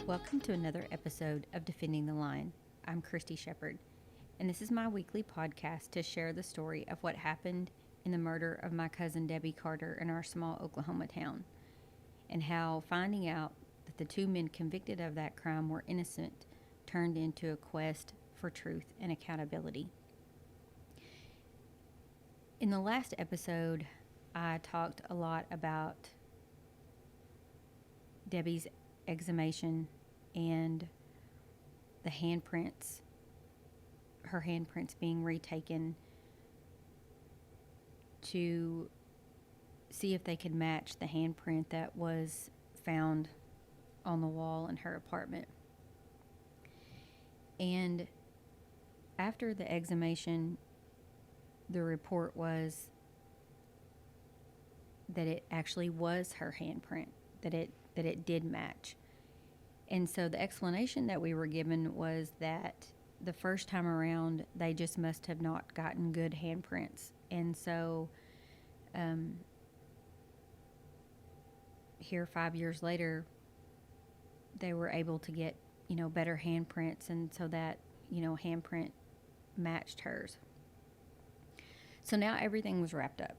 Welcome to another episode of Defending the Line. I'm Christy Shepard, and this is my weekly podcast to share the story of what happened in the murder of my cousin Debbie Carter in our small Oklahoma town, and how finding out that the two men convicted of that crime were innocent turned into a quest for truth and accountability. In the last episode, I talked a lot about Debbie's exhumation and the handprints, her handprints being retaken to see if they could match the handprint that was found on the wall in her apartment. And after the exhumation, the report was that it actually was her handprint, that it did match. And so the explanation that we were given was that the first time around, they just must have not gotten good handprints. And so here 5 years later, they were able to get, better handprints, and so that, handprint matched hers. So now everything was wrapped up,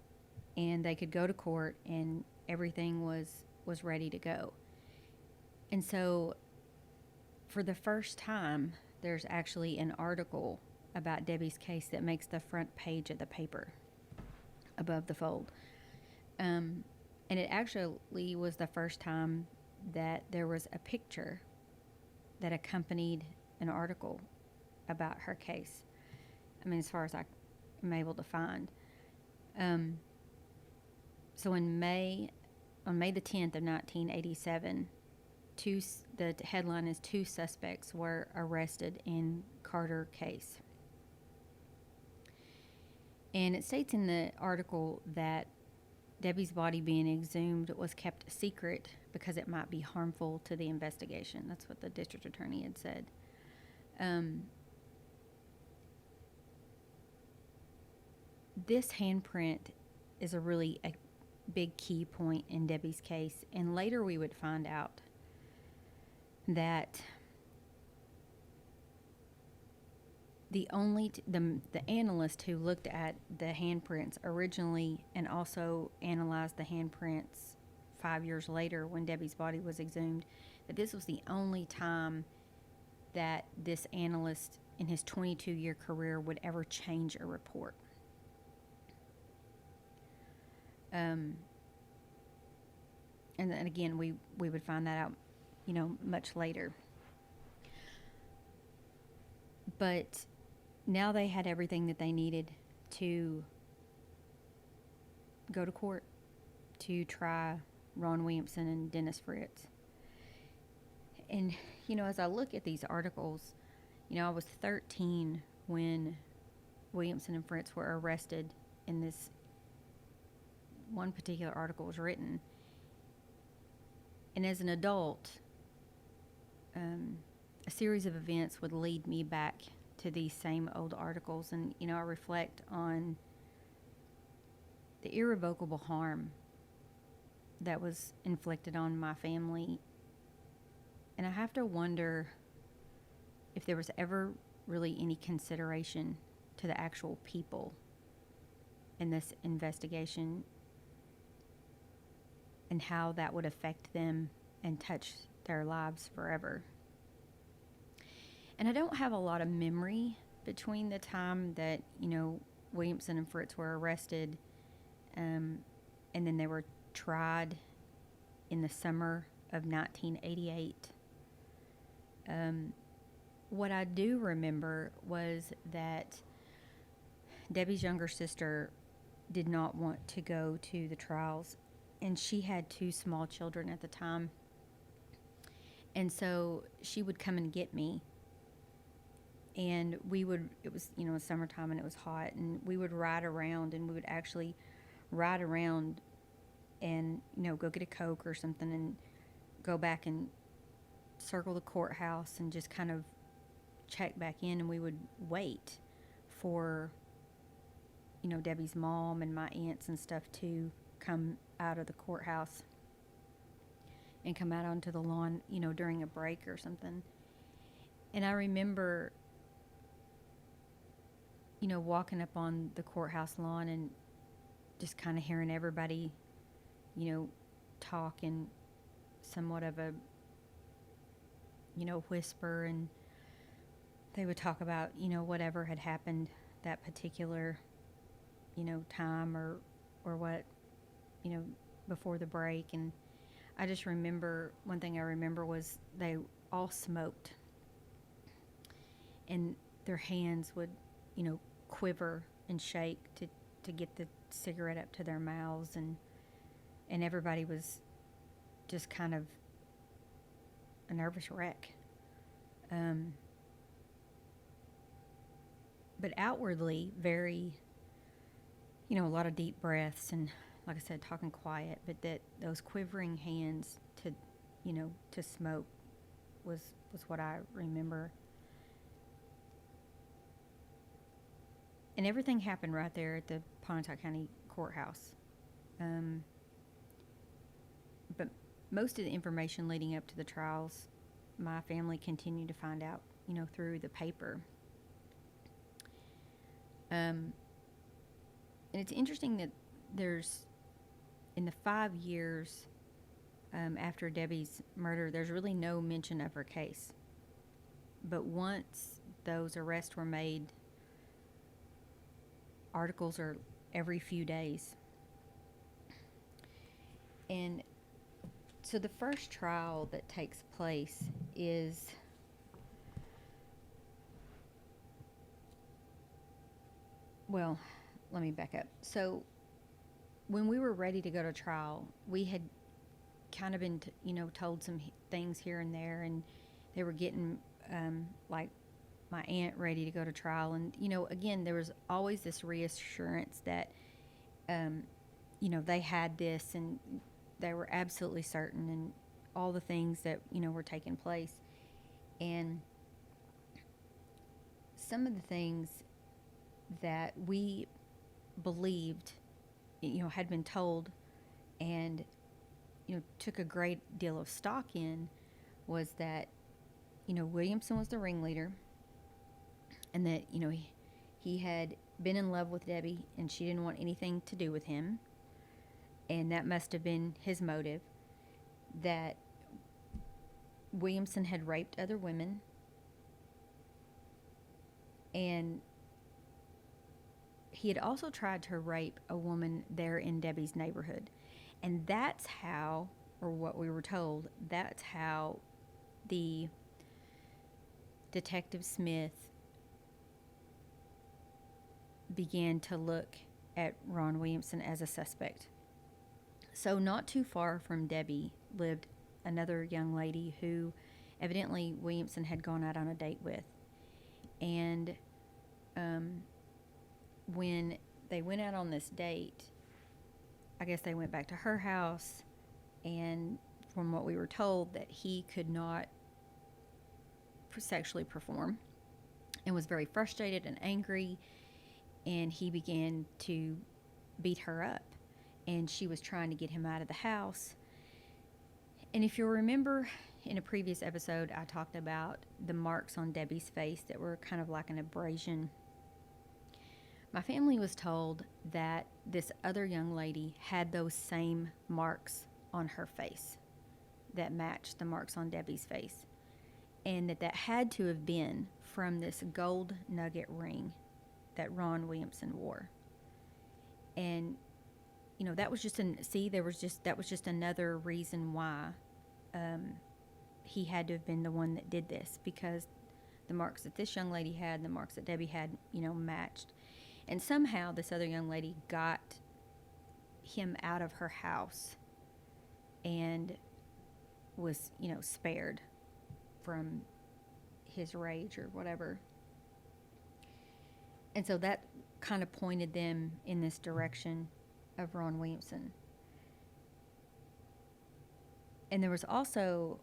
and they could go to court, and everything was ready to go. And so for the first time, there's actually an article about Debbie's case that makes the front page of the paper above the fold. And it actually was the first time that there was a picture that accompanied an article about her case. I mean, as far as I'm able to find. So on May the 10th of 1987, the headline is 2 suspects were arrested in Carter case. And it states in the article that Debbie's body being exhumed was kept secret because it might be harmful to the investigation. That's what the district attorney had said. This handprint is a really big key point in Debbie's case, and later we would find out that the analyst who looked at the handprints originally and also analyzed the handprints 5 years later when Debbie's body was exhumed, that this was the only time that this analyst in his 22-year career would ever change a report. And then again, we would find that out, much later. But now they had everything that they needed to go to court to try Ron Williamson and Dennis Fritz. And, as I look at these articles, I was 13 when Williamson and Fritz were arrested and this one particular article was written. And as an adult, a series of events would lead me back to these same old articles, and I reflect on the irrevocable harm that was inflicted on my family, and I have to wonder if there was ever really any consideration to the actual people in this investigation and how that would affect them and touch their lives forever. And I don't have a lot of memory between the time that, Williamson and Fritz were arrested and then they were tried in the summer of 1988. What I do remember was that Debbie's younger sister did not want to go to the trials, and she had 2 small children at the time. And so she would come and get me, and it was, summertime and it was hot, and we would ride around, and we would actually ride around and, go get a Coke or something and go back and circle the courthouse and just kind of check back in, and we would wait for, Debbie's mom and my aunts and stuff to come out of the courthouse and come out onto the lawn, during a break or something. And I remember, walking up on the courthouse lawn and just kind of hearing everybody, talk in somewhat of a, whisper, and they would talk about, whatever had happened that particular, time or what, before the break. And I just remember, one thing I remember was they all smoked, and their hands would, quiver and shake to get the cigarette up to their mouths, and everybody was just kind of a nervous wreck. But outwardly, very, a lot of deep breaths, and like I said, talking quiet, but that those quivering hands to smoke was what I remember. And everything happened right there at the Pontotoc County Courthouse. But most of the information leading up to the trials, my family continued to find out, through the paper. And it's interesting that there's, in the 5 years after Debbie's murder, there's really no mention of her case. But once those arrests were made, articles are every few days. And so the first trial that takes place is let me back up. So when we were ready to go to trial, we had kind of been told some things here and there, and they were getting like my aunt ready to go to trial. And again, there was always this reassurance that they had this, and they were absolutely certain, and all the things that were taking place. And some of the things that we believed had been told and took a great deal of stock in was that Williamson was the ringleader, and that he had been in love with Debbie and she didn't want anything to do with him, and that must have been his motive. That Williamson had raped other women, and he had also tried to rape a woman there in Debbie's neighborhood. And that's how, or what we were told, that's how the Detective Smith began to look at Ron Williamson as a suspect. So not too far from Debbie lived another young lady who evidently Williamson had gone out on a date with. And when they went out on this date, I guess they went back to her house, and from what we were told, that he could not sexually perform and was very frustrated and angry, and he began to beat her up, and she was trying to get him out of the house. And if you'll remember, in a previous episode, I talked about the marks on Debbie's face that were kind of like an abrasion. My family was told that this other young lady had those same marks on her face that matched the marks on Debbie's face, and that had to have been from this gold nugget ring that Ron Williamson wore. And that was just that was just another reason why he had to have been the one that did this, because the marks that this young lady had and the marks that Debbie had, matched. And somehow this other young lady got him out of her house and was, spared from his rage or whatever. And so that kind of pointed them in this direction of Ron Williamson. And there was also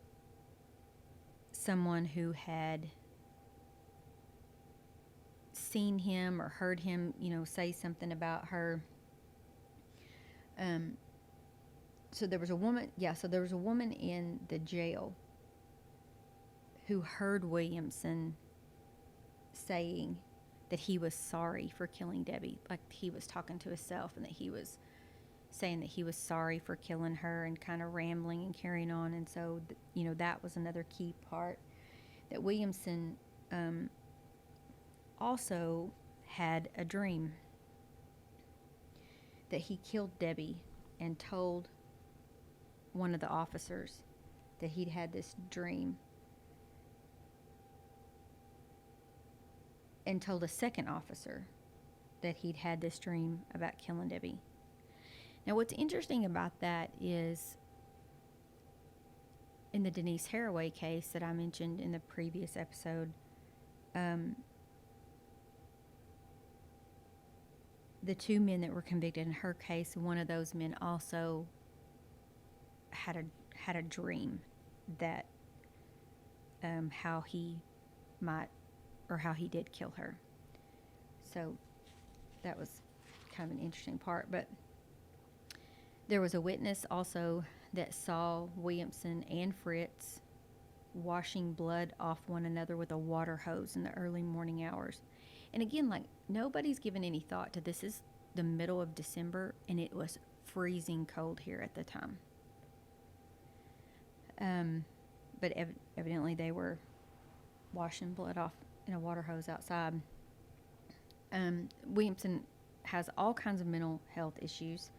someone who had seen him or heard him, say something about her. So there was a woman, so there was a woman in the jail who heard Williamson saying that he was sorry for killing Debbie. Like, he was talking to himself, and that he was saying that he was sorry for killing her, and kind of rambling and carrying on. And so, that was another key part, that Williamson also had a dream that he killed Debbie, and told one of the officers that he'd had this dream, and told a second officer that he'd had this dream about killing Debbie. Now, what's interesting about that is, in the Denise Haraway case that I mentioned in the previous episode, the two men that were convicted in her case, one of those men also had a dream that how he did kill her. So that was kind of an interesting part. But there was a witness also that saw Williamson and Fritz washing blood off one another with a water hose in the early morning hours. And again, like, nobody's given any thought to this. Is the middle of December, and it was freezing cold here at the time. But evidently they were washing blood off in a water hose outside. Williamson has all kinds of mental health issues.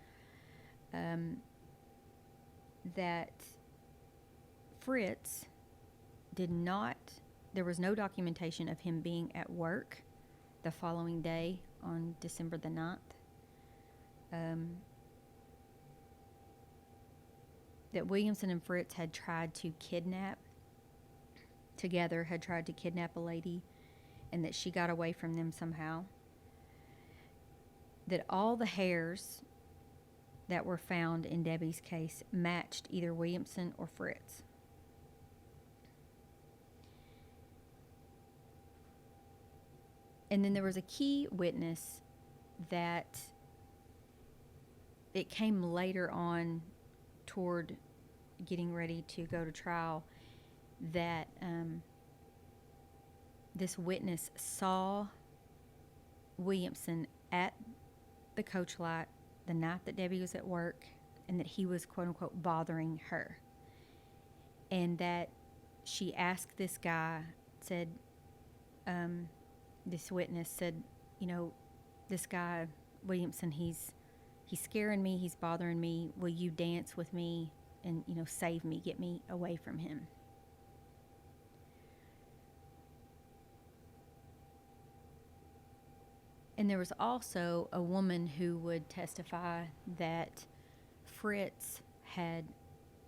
That Fritz did not, there was no documentation of him being at work the following day on December the 9th. That Williamson and Fritz had tried to kidnap a lady, and that she got away from them somehow. That all the hairs that were found in Debbie's case matched either Williamson or Fritz. And then there was a key witness that it came later on, toward getting ready to go to trial, that this witness saw Williamson at the coach light the night that Debbie was at work, and that he was, quote unquote, bothering her. And that she asked this guy, said, this witness said, this guy, Williamson, he's scaring me, he's bothering me. Will you dance with me and, save me, get me away from him? And there was also a woman who would testify that Fritz had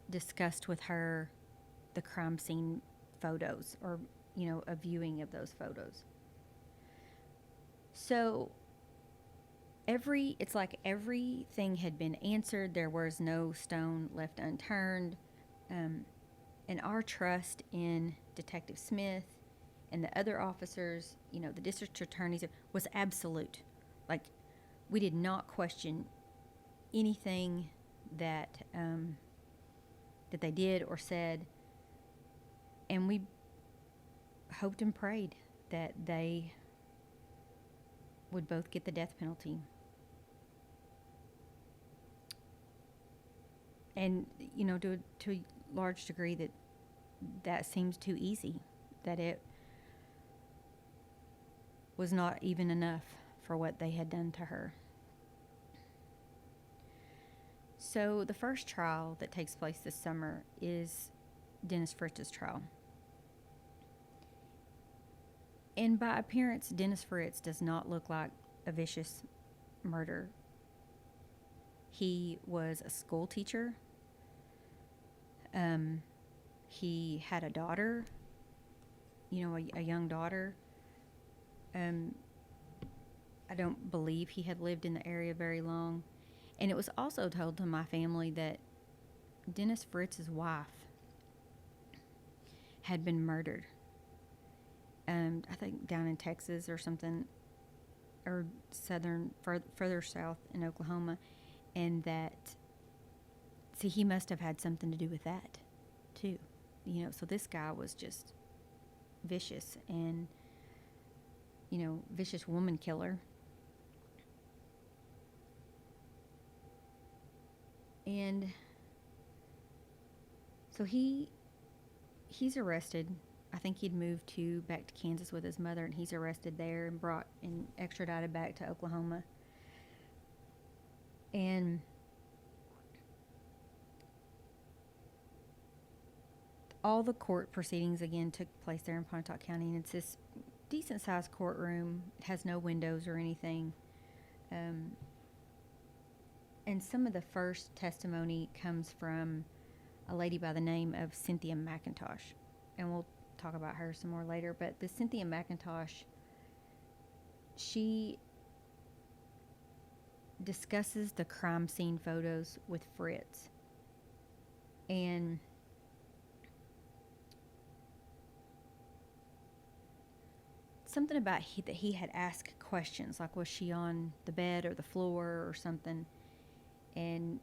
discussed with her the crime scene photos, or, a viewing of those photos. So it's like everything had been answered. There was no stone left unturned. And our trust in Detective Smith and the other officers, the district attorneys, was absolute. Like, we did not question anything that that they did or said. And we hoped and prayed that they would both get the death penalty. And, to a large degree, that seems too easy, that it was not even enough for what they had done to her. So the first trial that takes place this summer is Dennis Fritz's trial. And by appearance, Dennis Fritz does not look like a vicious murder. He was a school teacher. He had a daughter, a young daughter. I don't believe he had lived in the area very long. And it was also told to my family that Dennis Fritz's wife had been murdered. I think down in Texas or something. or further south in Oklahoma, and that, see, he must have had something to do with that too. So this guy was just vicious and, vicious woman killer. And so he's arrested. I think he'd moved back to Kansas with his mother, and he's arrested there and brought and extradited back to Oklahoma. And all the court proceedings again took place there in Pontotoc County, and it's this decent sized courtroom. It has no windows or anything. And some of the first testimony comes from a lady by the name of Cynthia McIntosh. And we'll talk about her some more later. But the Cynthia McIntosh, she discusses the crime scene photos with Fritz. And something about that he had asked questions, like was she on the bed or the floor or something. And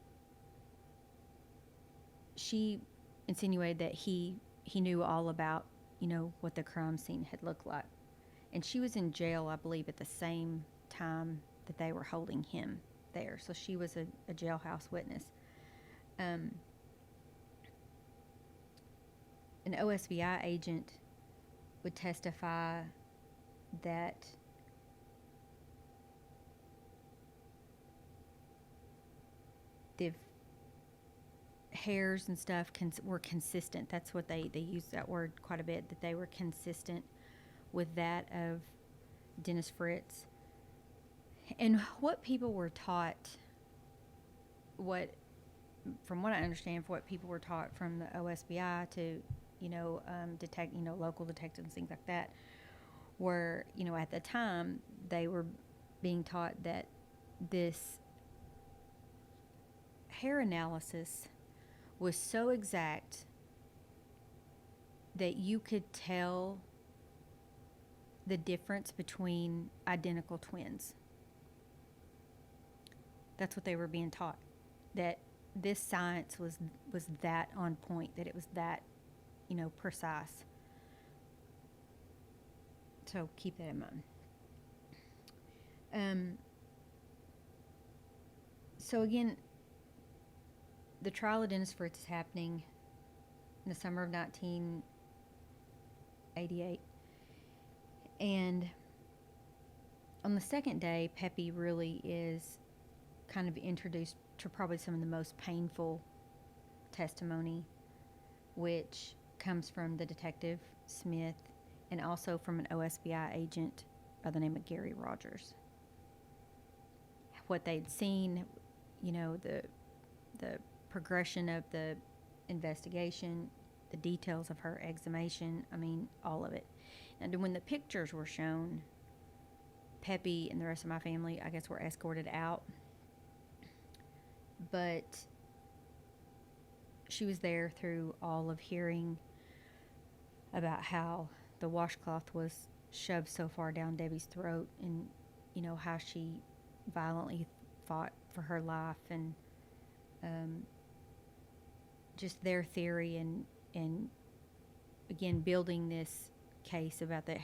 she insinuated that he knew all about, what the crime scene had looked like. And she was in jail, I believe, at the same time that they were holding him there. So she was a jailhouse witness. An OSBI agent would testify that the hairs and stuff were consistent. That's what they use that word quite a bit, that they were consistent with that of Dennis Fritz. And what people were taught, from what I understand, what people were taught from the OSBI to, detect, local detectives and things like that, were, at the time, they were being taught that this hair analysis was so exact that you could tell the difference between identical twins. That's what they were being taught, that this science was that on point, that it was that, precise. So keep that in mind. So again, the trial of Dennis Fritz is happening in the summer of 1988. And on the second day, Pepe really is kind of introduced to probably some of the most painful testimony, which comes from the detective Smith and also from an OSBI agent by the name of Gary Rogers. What they'd seen, the progression of the investigation, the details of her exhumation, all of it. And when the pictures were shown, Pepe and the rest of my family, I guess, were escorted out. But she was there through all of hearing about how the washcloth was shoved so far down Debbie's throat, and, how she violently fought for her life, and just their theory, and again, building this case about that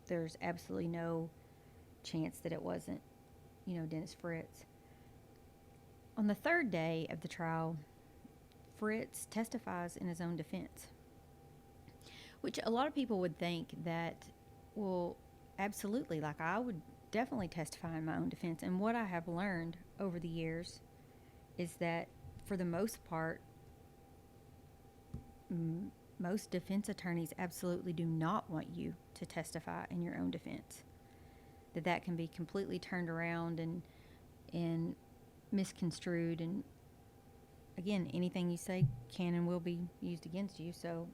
there's absolutely no chance that it wasn't, Dennis Fritz. On the third day of the trial, Fritz testifies in his own defense, which a lot of people would think that, well, absolutely, like I would definitely testify in my own defense. And what I have learned over the years is that for the most part, most defense attorneys absolutely do not want you to testify in your own defense. That can be completely turned around and misconstrued, and again, anything you say can and will be used against you. So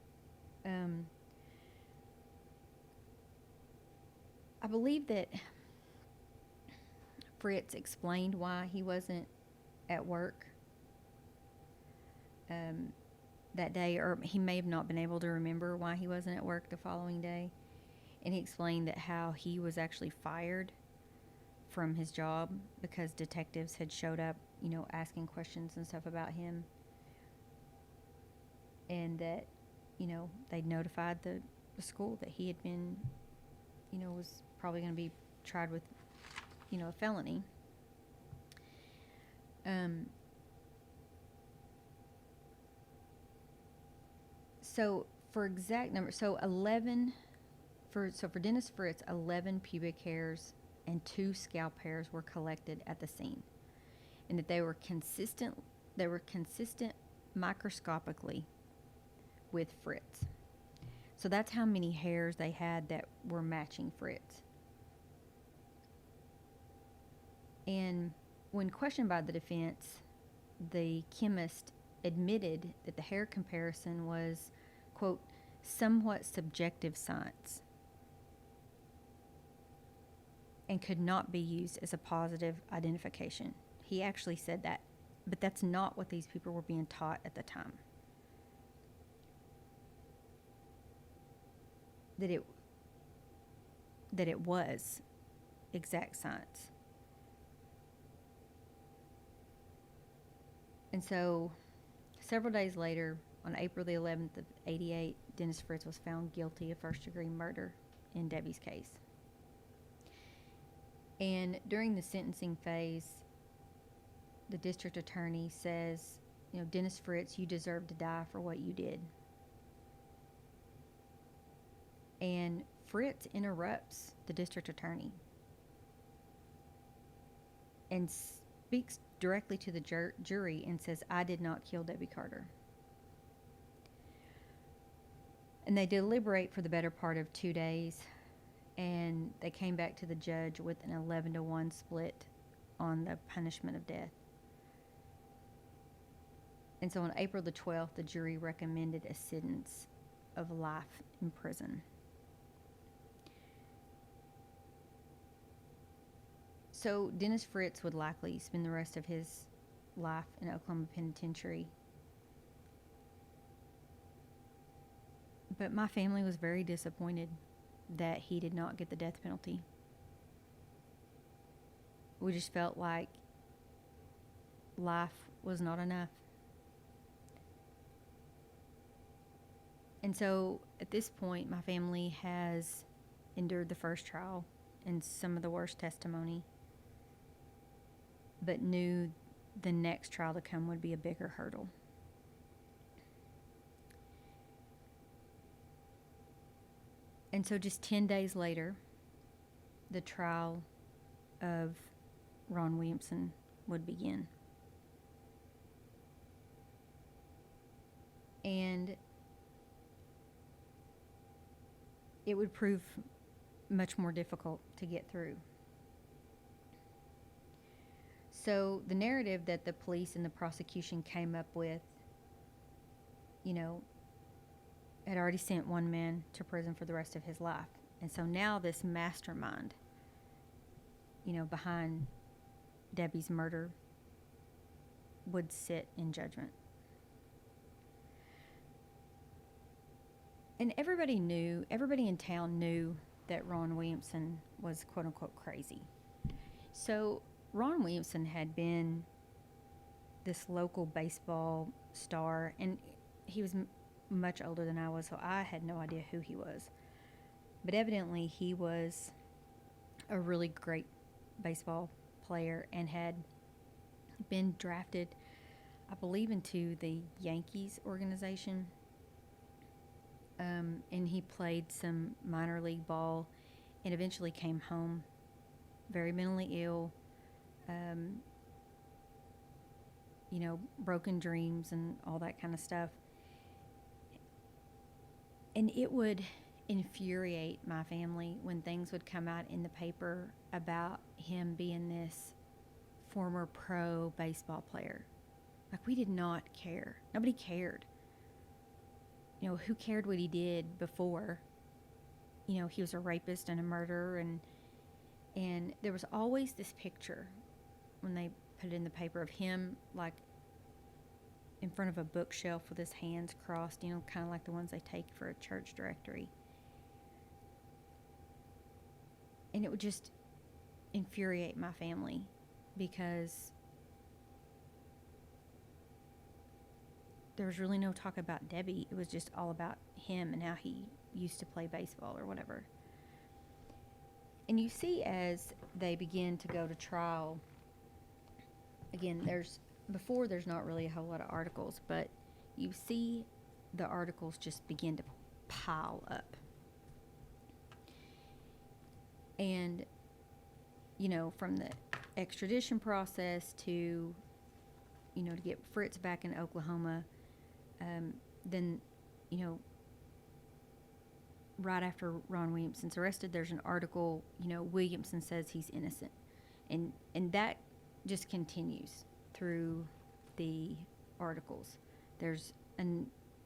I believe that Fritz explained why he wasn't at work that day, or he may have not been able to remember why he wasn't at work the following day. And he explained that how he was actually fired from his job because detectives had showed up, asking questions and stuff about him. And that, they'd notified the school that he had been, was probably going to be tried with, a felony. So for exact number, so 11, for Dennis Fritz, 11 pubic hairs and 2 scalp hairs were collected at the scene, and that they were consistent microscopically with Fritz. So that's how many hairs they had that were matching Fritz. And when questioned by the defense, the chemist admitted that the hair comparison was, quote, somewhat subjective science and could not be used as a positive identification. He actually said that, but that's not what these people were being taught at the time. That it was exact science. And so, several days later, on April the 11th of 88, Dennis Fritz was found guilty of first-degree murder in Debbie's case. And during the sentencing phase, the district attorney says, Dennis Fritz, you deserve to die for what you did. And Fritz interrupts the district attorney and speaks directly to the jury and says, I did not kill Debbie Carter. And they deliberate for the better part of 2 days, and they came back to the judge with an 11-1 split on the punishment of death. And so on April the 12th, the jury recommended a sentence of life in prison. So Dennis Fritz would likely spend the rest of his life in Oklahoma Penitentiary. But my family was very disappointed that he did not get the death penalty. We just felt like life was not enough. And so at this point, my family has endured the first trial and some of the worst testimony, but knew the next trial to come would be a bigger hurdle. And so just 10 days later, the trial of Ron Williamson would begin. And it would prove much more difficult to get through. So the narrative that the police and the prosecution came up with, had already sent one man to prison for the rest of his life. And so now this mastermind, behind Debbie's murder would sit in judgment. And everybody in town knew that Ron Williamson was quote unquote crazy. So Ron Williamson had been this local baseball star, and he was much older than I was, so I had no idea who he was. But evidently he was a really great baseball player and had been drafted, I believe, into the Yankees organization. And he played some minor league ball and eventually came home very mentally ill, broken dreams and all that kind of stuff. And it would infuriate my family when things would come out in the paper about him being this former pro baseball player. Like, we did not care. Nobody cared. Who cared what he did before? He was a rapist and a murderer, and there was always this picture when they put it in the paper of him, like, in front of a bookshelf with his hands crossed, kind of like the ones they take for a church directory. And it would just infuriate my family because there was really no talk about Debbie. It was just all about him and how he used to play baseball or whatever. And you see, as they begin to go to trial, again, there's not really a whole lot of articles, but you see the articles just begin to pile up. And, from the extradition process to, to get Fritz back in Oklahoma, then, right after Ron Williamson's arrested, there's an article, Williamson says he's innocent. And that just continues through the articles. There's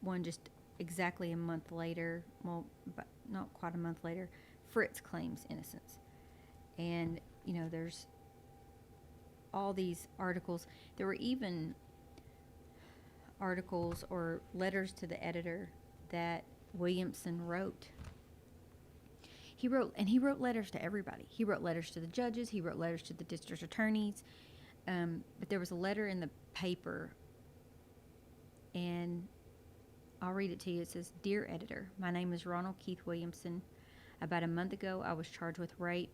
one just exactly a month later, well, but not quite a month later, Fritz claims innocence. And, there's all these articles. There were even articles or letters to the editor that Williamson wrote. He wrote letters to everybody. He wrote letters to the judges. He wrote letters to the district attorneys. But there was a letter in the paper, and I'll read it to you. It says, "Dear editor, my name is Ronald Keith Williamson. About a month ago, I was charged with rape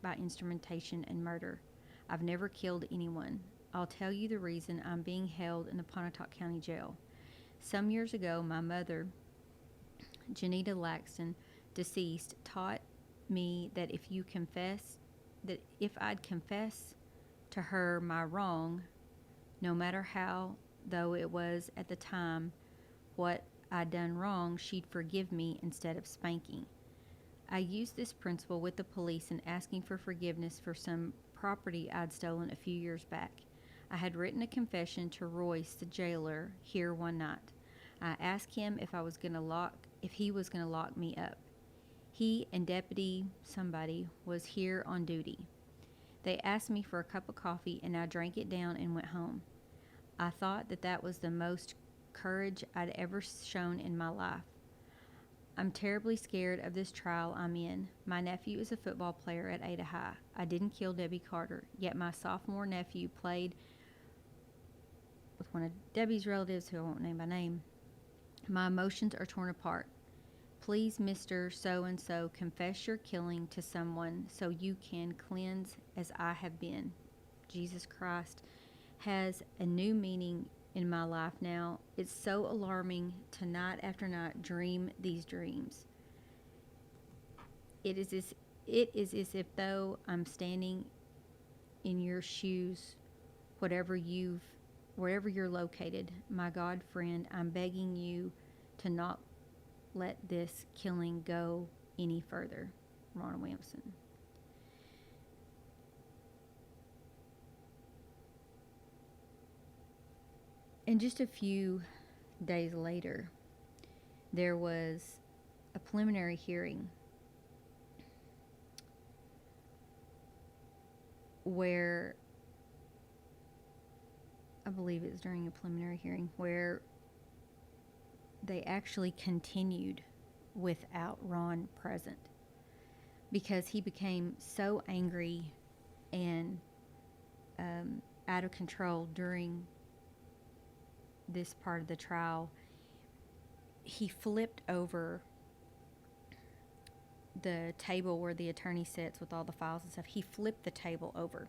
by instrumentation, and murder. I've never killed anyone. I'll tell you the reason I'm being held in the Pontotoc County Jail. Some years ago, my mother, Janita Laxton, deceased, taught me that if I'd confess to her my wrong, no matter how, though it was at the time what I'd done wrong, she'd forgive me instead of spanking. I used this principle with the police in asking for forgiveness for some property I'd stolen a few years back. I had written a confession to Royce, the jailer, here one night. I asked him if he was going to lock me up. He and Deputy somebody was here on duty. They asked me for a cup of coffee, and I drank it down and went home. I thought that was the most courage I'd ever shown in my life. I'm terribly scared of this trial I'm in. My nephew is a football player at Ada High. I didn't kill Debbie Carter, yet my sophomore nephew played with one of Debbie's relatives, who I won't name by name. My emotions are torn apart. Please, Mr. So-and-so, confess your killing to someone so you can cleanse as I have been. Jesus Christ has a new meaning in my life now. It's so alarming to night after night dream these dreams. It is as if though I'm standing in your shoes, wherever you're located. My God friend, I'm begging you to not let this killing go any further. Ronald Williamson." And just a few days later, there was a preliminary hearing where, I believe it was during a preliminary hearing, where they actually continued without Ron present, because he became so angry and out of control during this part of the trial. He flipped over the table where the attorney sits with all the files and stuff. He flipped the table over,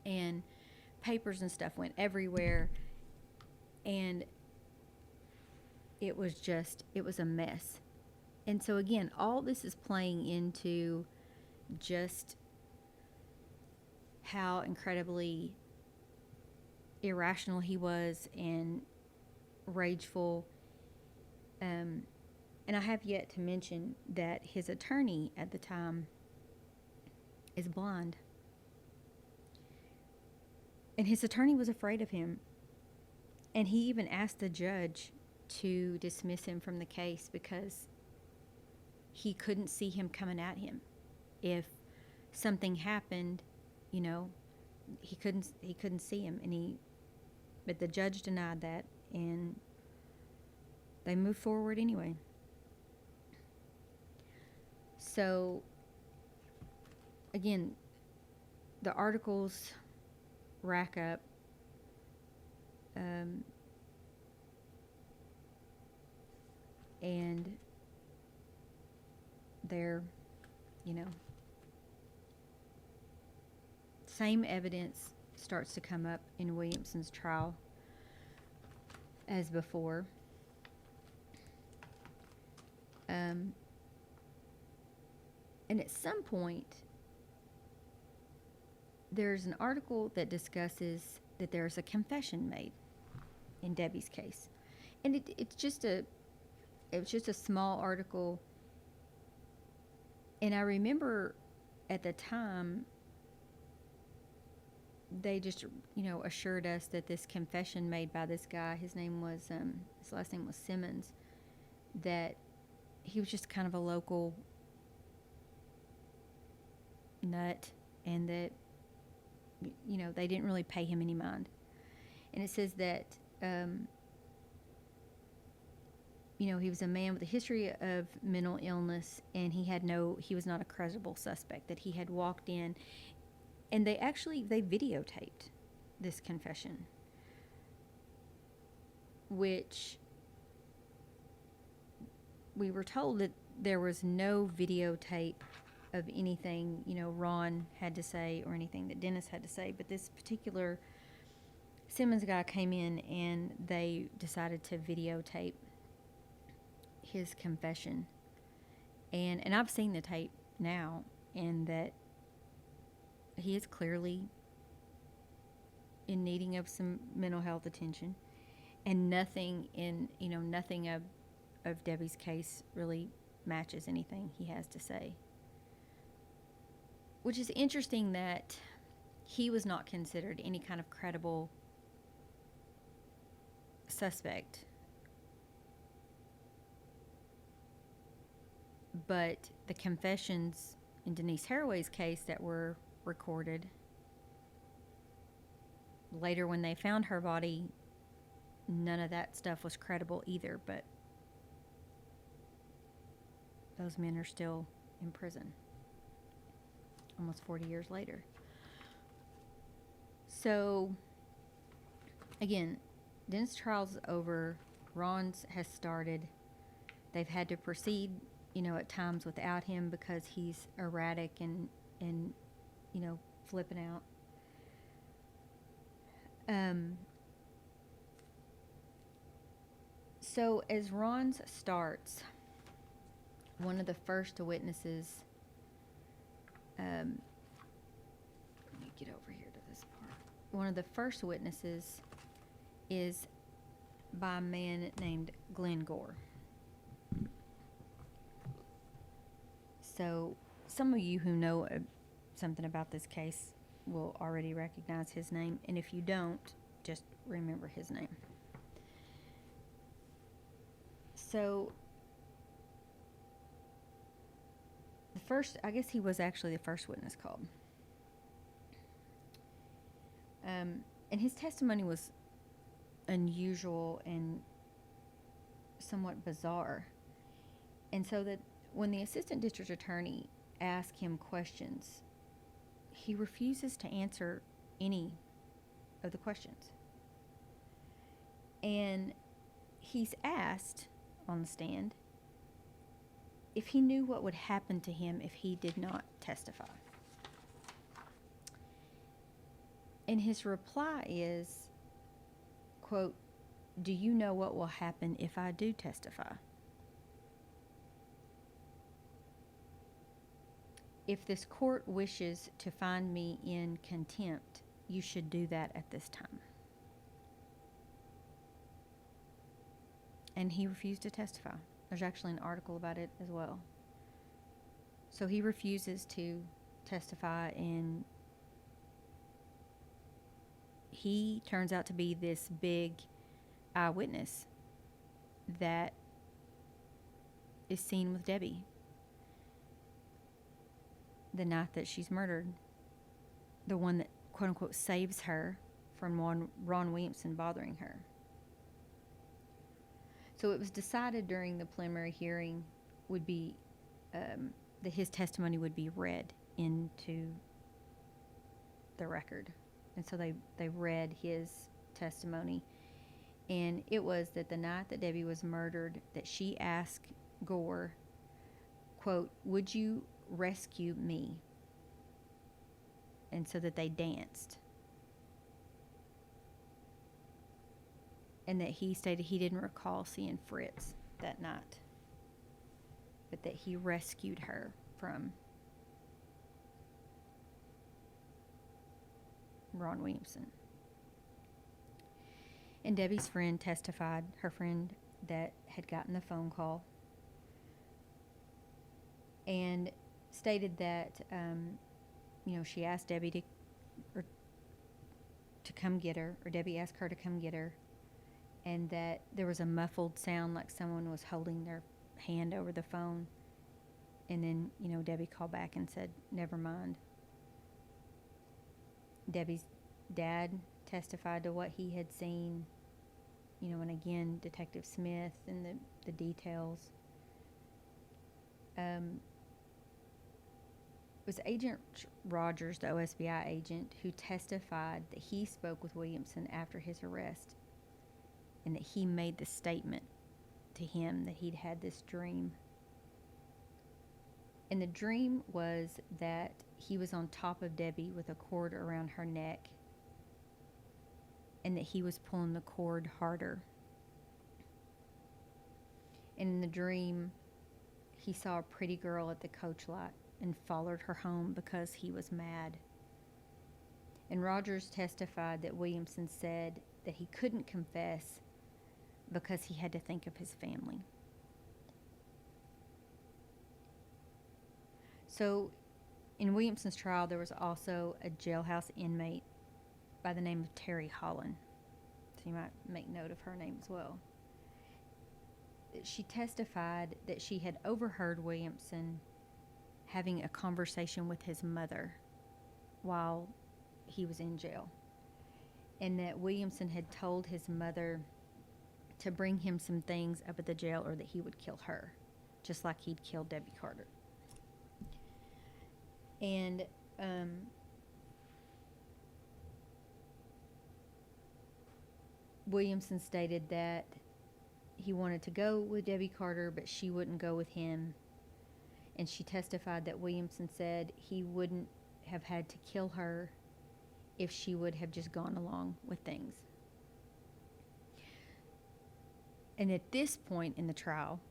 and papers and stuff went everywhere, and it was a mess. And so again, all this is playing into just how incredibly irrational he was and rageful. And I have yet to mention that his attorney at the time is blind. And his attorney was afraid of him. And he even asked the judge to dismiss him from the case because he couldn't see him coming at him. If something happened, he couldn't see him, but the judge denied that, and they moved forward anyway. So again, the articles rack up. And they're, you know, same evidence starts to come up in Williamson's trial as before. And at some point, there's an article that discusses that there's a confession made in Debbie's case, and it was just a small article. And I remember at the time they just, you know, assured us that this confession made by this guy, his last name was Simmons, that he was just kind of a local nut, and that, you know, they didn't really pay him any mind. And it says that, you know, he was a man with a history of mental illness, and he was not a credible suspect, that he had walked in, and they videotaped this confession, which we were told that there was no videotape of anything, you know, Ron had to say or anything that Dennis had to say. But this particular Simmons guy came in and they decided to videotape his confession. And I've seen the tape now, and that he is clearly in needing of some mental health attention, and nothing of Debbie's case really matches anything he has to say. Which is interesting that he was not considered any kind of credible suspect. But the confessions in Denise Haraway's case that were recorded later when they found her body, none of that stuff was credible either. But those men are still in prison almost 40 years later. So, again, Dennis' trial's over. Ron's has started. They've had to proceed, you know, at times without him because he's erratic and you know, flipping out. So as Ron's starts, one of the first witnesses, let me get over here to this part. One of the first witnesses is by a man named Glenn Gore. So some of you who know something about this case will already recognize his name, and if you don't, just remember his name. So I guess he was actually the first witness called. And his testimony was unusual and somewhat bizarre. And so that when the assistant district attorney asks him questions, he refuses to answer any of the questions. And he's asked on the stand if he knew what would happen to him if he did not testify. And his reply is, quote, "Do you know what will happen if I do testify? If this court wishes to find me in contempt, you should do that at this time." And he refused to testify. There's actually an article about it as well. So he refuses to testify, and he turns out to be this big eyewitness that is seen with Debbie the night that she's murdered. The one that, quote unquote, saves her from Ron Williamson bothering her. So it was decided during the preliminary hearing would be that his testimony would be read into the record. And so they read his testimony. And it was that the night that Debbie was murdered, that she asked Gore, quote, "Would you rescue me?" And so that they danced. And that he stated he didn't recall seeing Fritz that night, but that he rescued her from Ron Williamson. And Debbie's friend testified, her friend that had gotten the phone call, and stated that, she asked Debbie to come get her, or Debbie asked her to come get her, and that there was a muffled sound like someone was holding their hand over the phone. And then, Debbie called back and said, "Never mind." Debbie's dad testified to what he had seen, and again, Detective Smith and the details. It was Agent Rogers, the OSBI agent, who testified that he spoke with Williamson after his arrest, and that he made the statement to him that he'd had this dream. And the dream was that he was on top of Debbie with a cord around her neck, and that he was pulling the cord harder. And in the dream, he saw a pretty girl at the coach lot and followed her home because he was mad. And Rogers testified that Williamson said that he couldn't confess because he had to think of his family. So in Williamson's trial, there was also a jailhouse inmate by the name of Terry Holland. So you might make note of her name as well. She testified that she had overheard Williamson having a conversation with his mother while he was in jail, and that Williamson had told his mother to bring him some things up at the jail or that he would kill her, just like he'd killed Debbie Carter. And Williamson stated that he wanted to go with Debbie Carter, but she wouldn't go with him. And she testified that Williamson said he wouldn't have had to kill her if she would have just gone along with things. And at this point in the trial,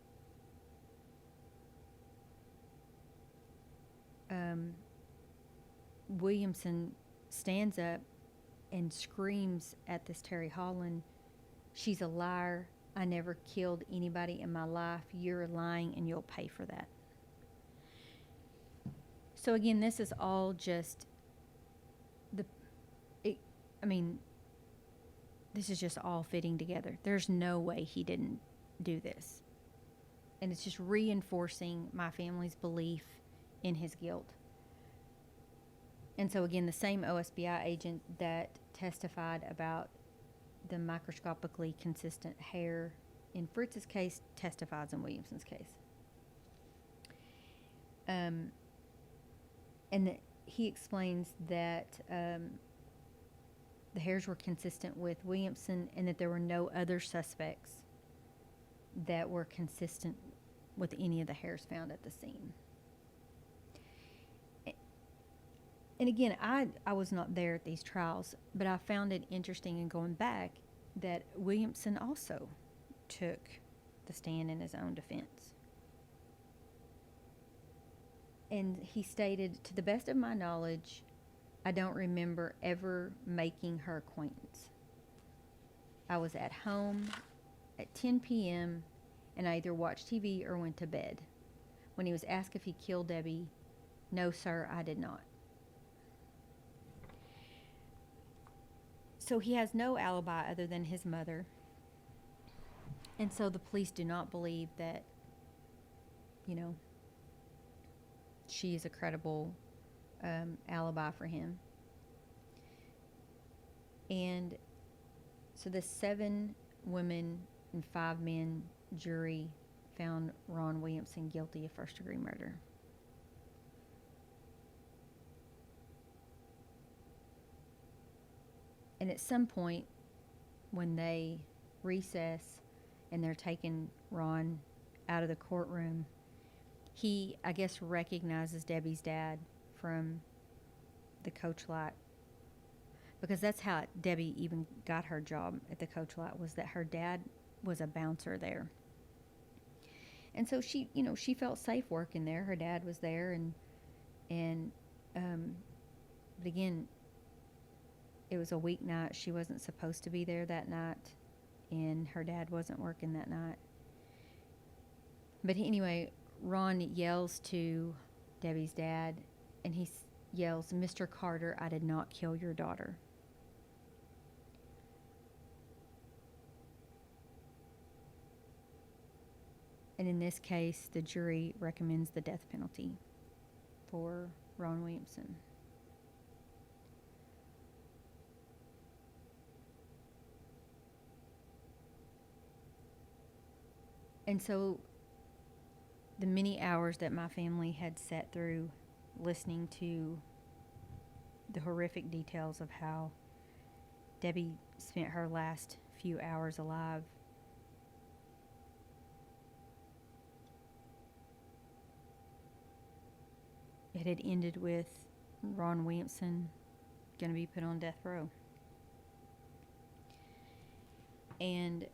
Williamson stands up and screams at this Terry Holland, "She's a liar. I never killed anybody in my life. You're lying and you'll pay for that." So again, this is all just this is just all fitting together. There's no way he didn't do this. And it's just reinforcing my family's belief in his guilt. And so again, the same OSBI agent that testified about the microscopically consistent hair in Fritz's case testifies in Williamson's case. And he explains that the hairs were consistent with Williamson, and that there were no other suspects that were consistent with any of the hairs found at the scene. And again, I was not there at these trials, but I found it interesting in going back that Williamson also took the stand in his own defense. And he stated, "To the best of my knowledge, I don't remember ever making her acquaintance. I was at home at 10 p.m. and I either watched TV or went to bed. When he was asked if he killed Debbie, no, sir, I did not." So he has no alibi other than his mother. And so the police do not believe that, she is a credible alibi for him. And so the 7 women and 5 men jury found Ron Williamson guilty of first-degree murder. And at some point, when they recess and they're taking Ron out of the courtroom, he, I guess, recognizes Debbie's dad from the Coach Light, because that's how Debbie even got her job at the Coach Light, was that her dad was a bouncer there. And so she, she felt safe working there. Her dad was there, but again, it was a weeknight. She wasn't supposed to be there that night, and her dad wasn't working that night. But anyway, Ron yells to Debbie's dad, and he yells, "Mr. Carter, I did not kill your daughter." And in this case, the jury recommends the death penalty for Ron Williamson. And so the many hours that my family had sat through listening to the horrific details of how Debbie spent her last few hours alive, it had ended with Ron Williamson going to be put on death row. And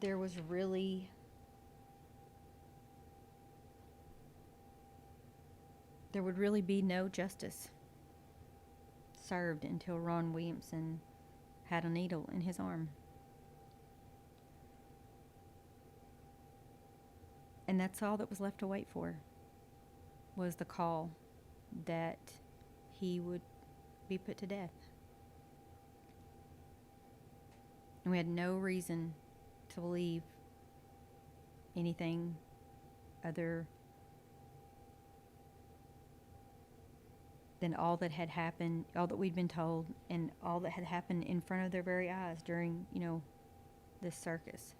there would really be no justice served until Ron Williamson had a needle in his arm. And that's all that was left to wait for, was the call that he would be put to death. And we had no reason to believe anything other than all that had happened, all that we'd been told, and all that had happened in front of their very eyes during, this circus.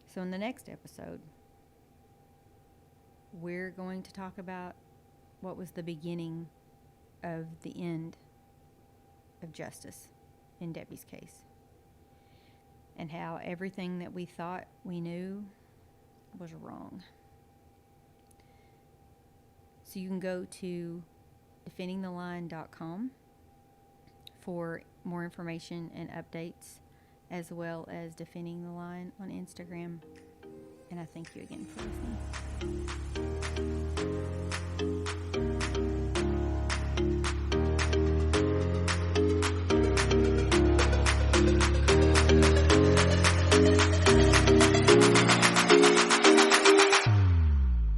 So in the next episode, we're going to talk about what was the beginning of the end of justice in Debbie's case, and how everything that we thought we knew was wrong. So you can go to defendingtheline.com for more information and updates, as well as Defending the Line on Instagram. And I thank you again for listening.